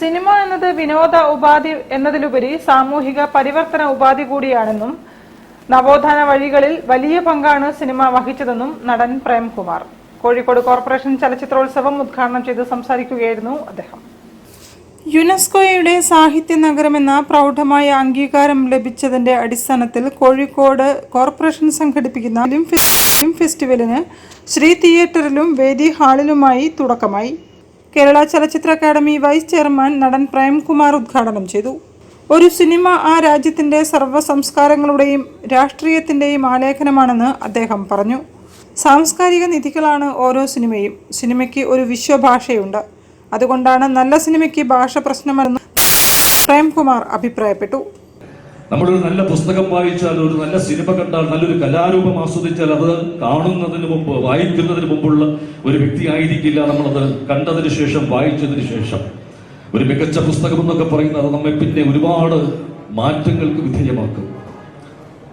Cinema എന്നത് വിനോദ ഉപാധി എന്നതിലുപരി സാമൂഹിക പരിവർത്തന ഉപാധി കൂടിയാണെന്നും നവോത്ഥാന വഴികളിൽ വലിയ പങ്കാണ് സിനിമ വഹിച്ചതെന്നും നടൻ പ്രേംകുമാർ കോഴിക്കോട് കോർപ്പറേഷൻ ചലച്ചിത്രോത്സവം ഉദ്ഘാടനം ചെയ്ത് സംസാരിക്കുകയായിരുന്നു അദ്ദേഹം. യുനെസ്കോയുടെ സാഹിത്യ നഗരമെന്ന പ്രൗഢമായ അംഗീകാരം ലഭിച്ചതിന്റെ അടിസ്ഥാനത്തിൽ കോഴിക്കോട് കോർപ്പറേഷൻ സംഘടിപ്പിക്കുന്ന ഫിലിം ഫെസ്റ്റിവലിന് ശ്രീ തിയേറ്ററിലും വേദി ഹാളിലുമായി തുടക്കമായി. കേരള ചലച്ചിത്ര അക്കാദമി വൈസ് ചെയർമാൻ നടൻ പ്രേംകുമാർ ഉദ്ഘാടനം ചെയ്തു. ഒരു സിനിമ ആ രാജ്യത്തിന്റെ സർവ്വ സംസ്കാരങ്ങളുടെയും രാഷ്ട്രീയത്തിന്റെയും ആലേഖനമാണെന്ന് അദ്ദേഹം പറഞ്ഞു. സാംസ്കാരിക നിധികളാണ് ഓരോ സിനിമയും. സിനിമയ്ക്ക് ഒരു വിശ്വഭാഷയുണ്ട്. അതുകൊണ്ടാണ് നല്ല സിനിമയ്ക്ക് ഭാഷ പ്രശ്നമല്ലെന്ന് പ്രേംകുമാർ അഭിപ്രായപ്പെട്ടു. നമ്മളൊരു നല്ല പുസ്തകം വായിച്ചാൽ, ഒരു നല്ല സിനിമ കണ്ടാൽ, നല്ലൊരു കലാരൂപം ആസ്വദിച്ചാൽ അത് കാണുന്നതിന് മുമ്പ്, വായിക്കുന്നതിന് മുമ്പുള്ള ഒരു വ്യക്തി ആയിരിക്കില്ല നമ്മളത് കണ്ടതിന് ശേഷം, വായിച്ചതിന് ശേഷം. ഒരു മികച്ച പുസ്തകം എന്നൊക്കെ പറയുന്നത് നമ്മെ പിന്നെ ഒരുപാട് മാറ്റങ്ങൾക്ക് വിധേയമാക്കും.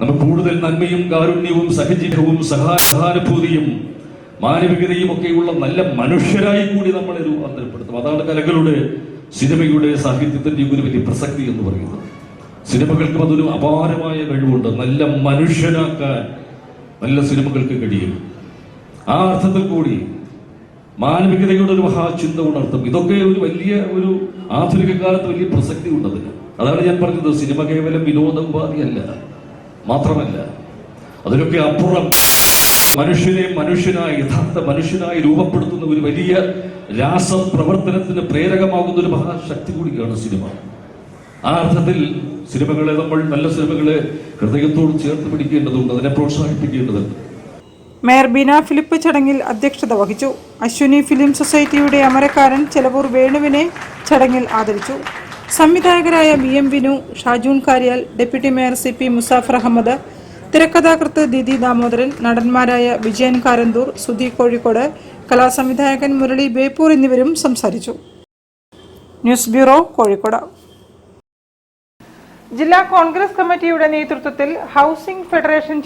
നമ്മൾ കൂടുതൽ നന്മയും കാരുണ്യവും സഹജീവവും സഹാനുഭൂതിയും മാനവികതയും ഒക്കെയുള്ള നല്ല മനുഷ്യരായി കൂടി നമ്മളെ രൂപാന്തരപ്പെടുത്തും. അതാണ് കലകളുടെ, സിനിമയുടെ, സാഹിത്യത്തിന്റെ ഒരു വലിയ പ്രസക്തി എന്ന് പറയുന്നത്. സിനിമകൾക്കും അതൊരു അപാരമായ കഴിവുണ്ട്. നല്ല മനുഷ്യനാക്കാൻ നല്ല സിനിമകൾക്ക് കഴിയും. ആ അർത്ഥത്തിൽ കൂടി മാനവികതയുടെ ഒരു മഹാചിന്ത ഉണർത്തും. ഇതൊക്കെ ഒരു വലിയ ഒരു ആധുനിക കാലത്ത് വലിയ പ്രസക്തി ഉണ്ടതിന്. അതാണ് ഞാൻ പറഞ്ഞത്, സിനിമ കേവലം വിനോദ ഉപാധിയല്ല, മാത്രമല്ല അതിനൊക്കെ അപ്പുറം മനുഷ്യനെ മനുഷ്യനായി, യഥാർത്ഥ മനുഷ്യനായി രൂപപ്പെടുത്തുന്ന ഒരു വലിയ രാസപ്രവർത്തനത്തിന് പ്രേരകമാകുന്ന ഒരു മഹാശക്തി കൂടിയാണ് സിനിമ. ആ അർത്ഥത്തിൽ സിനിമകളെ, നമ്മൾ നല്ല സിനിമകളെ ഹൃദയത്തോട് ചേർത്ത് പിടിക്കേണ്ടതുണ്ട്, അതിനെ പ്രോത്സാഹിപ്പിക്കേണ്ടതുണ്ട്. മേയർ ബീന ഫിലിപ്പ് ചടങ്ങിൽ അധ്യക്ഷത വഹിച്ചു. അശ്വിനി ഫിലിം സൊസൈറ്റിയുടെ അമരക്കാരൻ ചെലവൂർ വേണുവിനെ ചടങ്ങിൽ ആദരിച്ചു. സംവിധായകരായ BM Vinu, Shajoon Kariyal, deputy mayor CP Musafar Ahammed, തിരക്കഥാകൃത്ത് ദീദി ദാമോദരൻ, നടന്മാരായ വിജയൻ കാരന്തൂർ, സുധി കോഴിക്കോട്, കലാസംവിധായകൻ മുരളി ബേപ്പൂർ എന്നിവരും സംസാരിച്ചു. News bureau, Kozhikode. ജില്ലാ കോൺഗ്രസ് കമ്മിറ്റിയുടെ നേതൃത്വത്തിൽ ഹൗസിംഗ് ഫെഡറേഷൻ